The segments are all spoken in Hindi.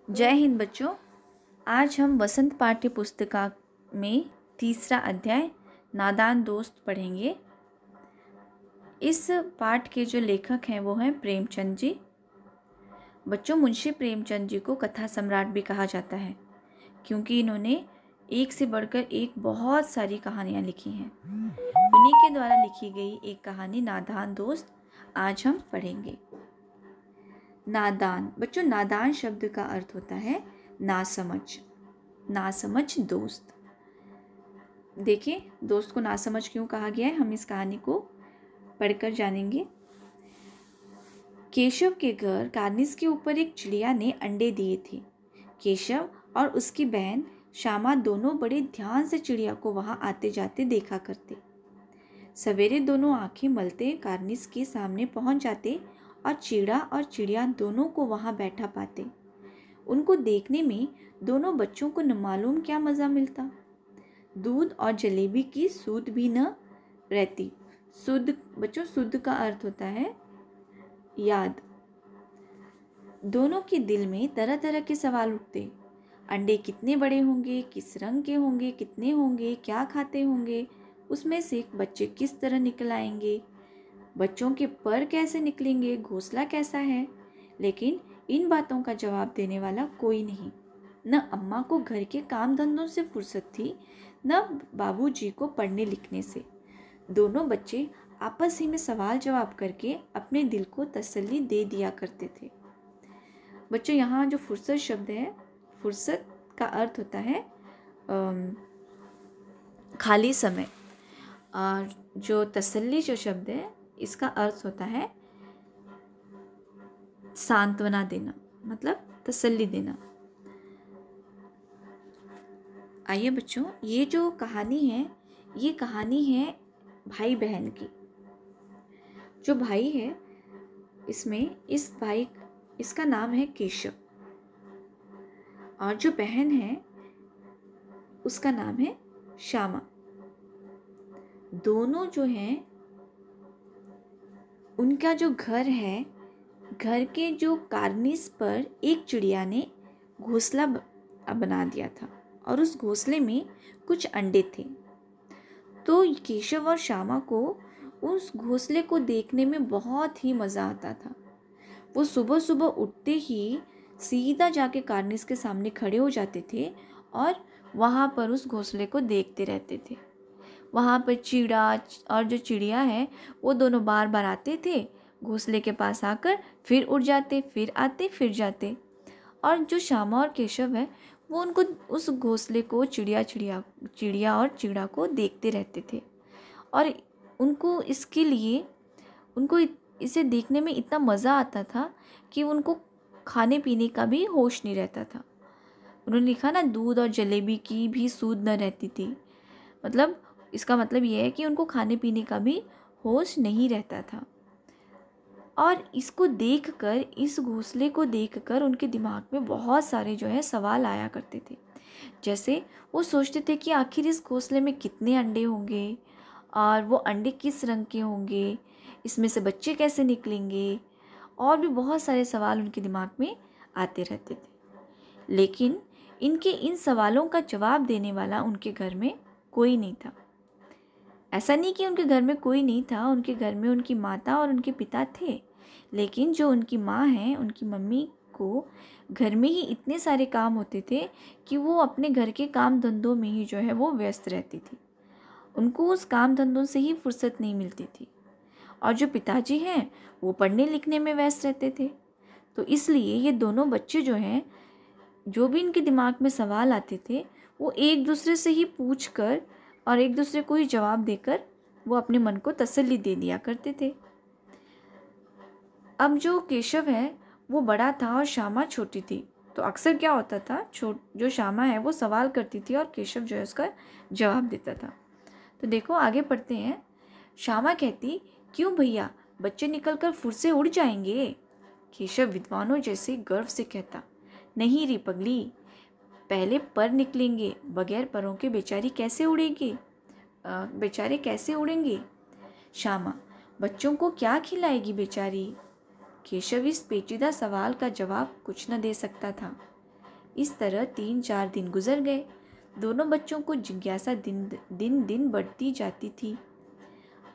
जय हिंद बच्चों। आज हम वसंत पाठ्य पुस्तिका में तीसरा अध्याय नादान दोस्त पढ़ेंगे। इस पाठ के जो लेखक हैं वो हैं प्रेमचंद जी। बच्चों, मुंशी प्रेमचंद जी को कथा सम्राट भी कहा जाता है क्योंकि इन्होंने एक से बढ़कर एक बहुत सारी कहानियाँ लिखी हैं। उन्हीं के द्वारा लिखी गई एक कहानी नादान दोस्त आज हम पढ़ेंगे। नादान बच्चों, नादान शब्द का अर्थ होता है नासमझ दोस्त। देखिए, दोस्त को नासमझ क्यों कहा गया है, हम इस कहानी को पढ़कर जानेंगे। केशव के घर कार्निस के ऊपर एक चिड़िया ने अंडे दिए थे। केशव और उसकी बहन श्यामा दोनों बड़े ध्यान से चिड़िया को वहां आते जाते देखा करते। सवेरे दोनों आंखें मलते कार्निस के सामने पहुंच जाते और चिड़िया दोनों को वहां बैठा पाते। उनको देखने में दोनों बच्चों को न मालूम क्या मज़ा मिलता। दूध और जलेबी की सूध भी न रहती। सूध बच्चों, सूध का अर्थ होता है याद। दोनों के दिल में तरह तरह के सवाल उठते। अंडे कितने बड़े होंगे, किस रंग के होंगे, कितने होंगे, क्या खाते होंगे, उसमें से बच्चे किस तरह निकल आएंगे, बच्चों के पर कैसे निकलेंगे, घोंसला कैसा है। लेकिन इन बातों का जवाब देने वाला कोई नहीं। न अम्मा को घर के काम धंधों से फुर्सत थी, न बाबूजी को पढ़ने लिखने से। दोनों बच्चे आपस ही में सवाल जवाब करके अपने दिल को तसल्ली दे दिया करते थे। बच्चों, यहाँ जो फुर्सत शब्द है, फुर्सत का अर्थ होता है खाली समय, और जो तसल्ली जो शब्द है इसका अर्थ होता है सांत्वना देना, मतलब तसल्ली देना। आइए बच्चों, ये जो कहानी है ये कहानी है भाई बहन की। जो भाई है इसका नाम है केशव, और जो बहन है उसका नाम है श्यामा। दोनों जो हैं उनका जो घर है, घर के जो कार्निस पर एक चिड़िया ने घोंसला बना दिया था और उस घोंसले में कुछ अंडे थे। तो केशव और श्यामा को उस घोंसले को देखने में बहुत ही मज़ा आता था। वो सुबह सुबह उठते ही सीधा जाके कार्निस के सामने खड़े हो जाते थे और वहाँ पर उस घोंसले को देखते रहते थे। वहाँ पर चीड़ा और जो चिड़िया है वो दोनों बार बार आते थे घोंसले के पास आकर, फिर उड़ जाते, फिर आते, फिर जाते। और जो श्यामा और केशव है वो उनको उस घोंसले को चिड़िया और चीड़ा को देखते रहते थे। और उनको इसे देखने में इतना मज़ा आता था कि उनको खाने पीने का भी होश नहीं रहता था। उन्होंने लिखा ना, दूध और जलेबी की भी सूध न रहती थी। मतलब इसका मतलब ये है कि उनको खाने पीने का भी होश नहीं रहता था। और इसको देखकर, इस घोंसले को देखकर उनके दिमाग में बहुत सारे जो है सवाल आया करते थे। जैसे वो सोचते थे कि आखिर इस घोंसले में कितने अंडे होंगे, और वो अंडे किस रंग के होंगे, इसमें से बच्चे कैसे निकलेंगे, और भी बहुत सारे सवाल उनके दिमाग में आते रहते थे। लेकिन इन सवालों का जवाब देने वाला उनके घर में कोई नहीं था। ऐसा नहीं कि उनके घर में कोई नहीं था, उनके घर में उनकी माता और उनके पिता थे। लेकिन जो उनकी माँ हैं, उनकी मम्मी को घर में ही इतने सारे काम होते थे कि वो अपने घर के काम धंधों में ही जो है वो व्यस्त रहती थी। उनको उस काम धंधों से ही फुर्सत नहीं मिलती थी। और जो पिताजी हैं वो पढ़ने लिखने में व्यस्त रहते थे। तो इसलिए ये दोनों बच्चे जो हैं, जो भी इनके दिमाग में सवाल आते थे वो एक दूसरे से ही पूछ कर और एक दूसरे को ही जवाब देकर वो अपने मन को तसल्ली दे दिया करते थे। अब जो केशव है वो बड़ा था और श्यामा छोटी थी। तो अक्सर क्या होता था, जो श्यामा है वो सवाल करती थी और केशव जो है उसका जवाब देता था। तो देखो, आगे पढ़ते हैं। श्यामा कहती, क्यों भैया, बच्चे निकलकर फुर से उड़ जाएंगे। केशव विद्वानों जैसे गर्व से कहता, नहीं री पगली, पहले पर निकलेंगे, बगैर परों के बेचारे कैसे उड़ेंगे। श्यामा, बच्चों को क्या खिलाएगी बेचारी। केशव इस पेचीदा सवाल का जवाब कुछ न दे सकता था। इस तरह 3-4 दिन गुजर गए। दोनों बच्चों को जिज्ञासा दिन दिन बढ़ती जाती थी।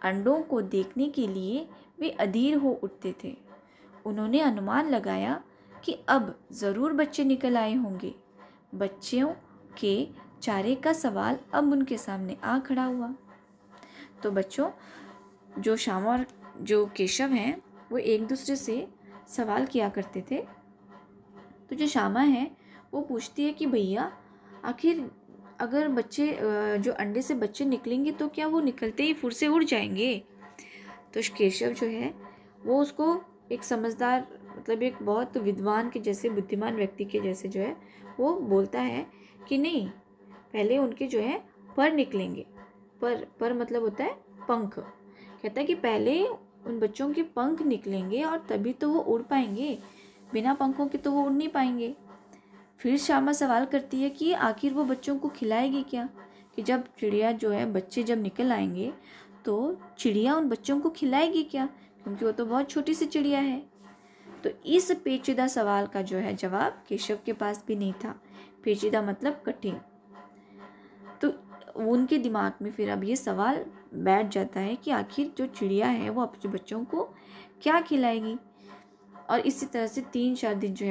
अंडों को देखने के लिए वे अधीर हो उठते थे। उन्होंने अनुमान लगाया कि अब ज़रूर बच्चे निकल आए होंगे। बच्चों के चारे का सवाल अब उनके सामने आ खड़ा हुआ। तो बच्चों, जो श्यामा और जो केशव हैं वो एक दूसरे से सवाल किया करते थे। तो जो श्यामा है वो पूछती है कि भैया, आखिर अगर बच्चे जो अंडे से बच्चे निकलेंगे तो क्या वो निकलते ही फुर से उड़ जाएंगे? तो केशव जो है वो उसको एक समझदार, मतलब एक बहुत विद्वान के जैसे, बुद्धिमान व्यक्ति के जैसे जो है वो बोलता है कि नहीं, पहले उनके जो है पर निकलेंगे। पर मतलब होता है पंख। कहता है कि पहले उन बच्चों के पंख निकलेंगे और तभी तो वो उड़ पाएंगे, बिना पंखों के तो वो उड़ नहीं पाएंगे। फिर श्यामा सवाल करती है कि आखिर वो बच्चों को खिलाएगी क्या, कि जब चिड़िया जो है बच्चे जब निकल आएंगे तो चिड़िया उन बच्चों को खिलाएगी क्या, क्योंकि वो तो बहुत छोटी सी चिड़िया है। तो इस पेचीदा सवाल का जो है जवाब केशव के पास भी नहीं था। पेचीदा मतलब कठिन। तो उनके दिमाग में फिर अब ये सवाल बैठ जाता है कि आखिर जो चिड़िया है वो अपने बच्चों को क्या खिलाएगी। और इसी तरह से 3-4 दिन जो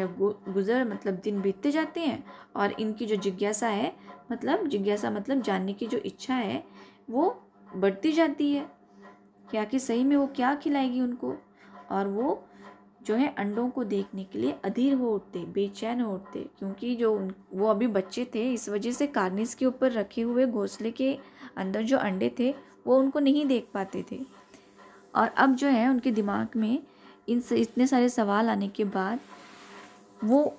है मतलब दिन बीतते जाते हैं। और इनकी जो जिज्ञासा है, मतलब जानने की जो इच्छा है वो बढ़ती जाती है कि आखिर सही में वो क्या खिलाएगी उनको। और वो जो है अंडों को देखने के लिए अधीर हो उठते, बेचैन हो उठते, क्योंकि वो अभी बच्चे थे, इस वजह से कार्निस के ऊपर रखे हुए घोंसले के अंदर जो अंडे थे वो उनको नहीं देख पाते थे। और अब जो है उनके दिमाग में इतने सारे सवाल आने के बाद वो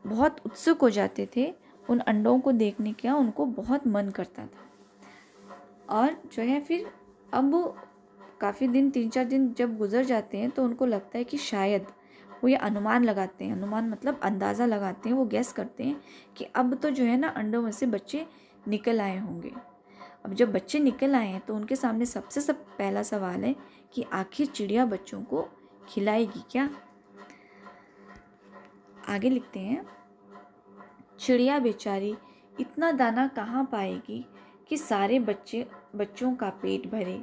बहुत उत्सुक हो जाते थे। उन अंडों को देखने का उनको बहुत मन करता था। और जो है फिर अब काफ़ी दिन, 3-4 दिन जब गुजर जाते हैं तो उनको लगता है कि शायद वो ये अनुमान लगाते हैं, अनुमान मतलब अंदाज़ा लगाते हैं, वो गैस करते हैं कि अब तो जो है ना अंडों में से बच्चे निकल आए होंगे। अब जब बच्चे निकल आए हैं तो उनके सामने सबसे पहला सवाल है कि आखिर चिड़िया बच्चों को खिलाएगी क्या। आगे लिखते हैं, चिड़िया बेचारी इतना दाना कहाँ पाएगी कि सारे बच्चों का पेट भरे।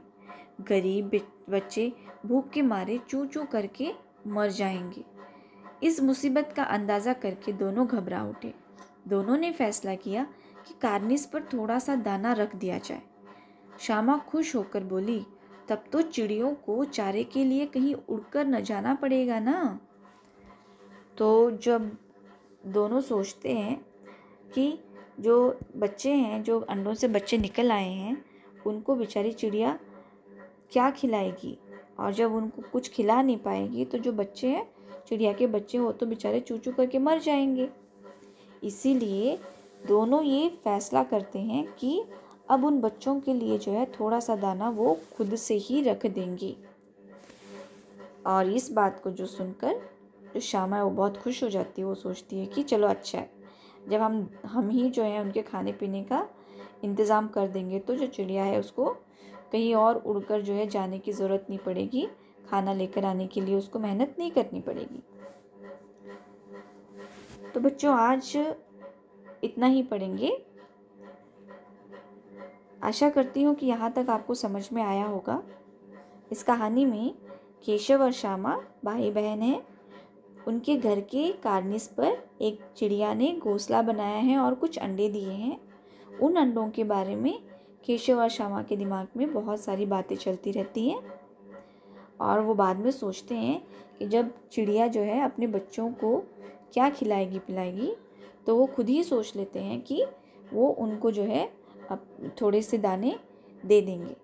गरीब बच्चे भूख के मारे चूं चूं करके मर जाएंगे। इस मुसीबत का अंदाज़ा करके दोनों घबरा उठे। दोनों ने फैसला किया कि कार्निस पर थोड़ा सा दाना रख दिया जाए। श्यामा खुश होकर बोली, तब तो चिड़ियों को चारे के लिए कहीं उड़कर न जाना पड़ेगा ना। तो जब दोनों सोचते हैं कि जो बच्चे हैं, जो अंडों से बच्चे निकल आए हैं, उनको बेचारी चिड़िया क्या खिलाएगी, और जब उनको कुछ खिला नहीं पाएगी तो जो बच्चे हैं, चिड़िया के बच्चे, वो तो बेचारे चू चू करके मर जाएंगे। इसीलिए दोनों ये फैसला करते हैं कि अब उन बच्चों के लिए जो है थोड़ा सा दाना वो खुद से ही रख देंगी। और इस बात को जो सुनकर जो श्यामा है वो बहुत खुश हो जाती है। वो सोचती है कि चलो अच्छा है, जब हम ही जो है उनके खाने पीने का इंतज़ाम कर देंगे तो जो चिड़िया है उसको कहीं और उड़कर जो है जाने की ज़रूरत नहीं पड़ेगी, खाना लेकर आने के लिए उसको मेहनत नहीं करनी पड़ेगी। तो बच्चों, आज इतना ही पढ़ेंगे। आशा करती हूँ कि यहाँ तक आपको समझ में आया होगा। इस कहानी में केशव और श्यामा भाई बहन हैं। उनके घर के कार्निस पर एक चिड़िया ने घोंसला बनाया है और कुछ अंडे दिए हैं। उन अंडों के बारे में केशव और श्यामा के दिमाग में बहुत सारी बातें चलती रहती हैं और वो बाद में सोचते हैं कि जब चिड़िया जो है अपने बच्चों को क्या खिलाएगी पिलाएगी, तो वो खुद ही सोच लेते हैं कि वो उनको जो है अब थोड़े से दाने दे देंगे।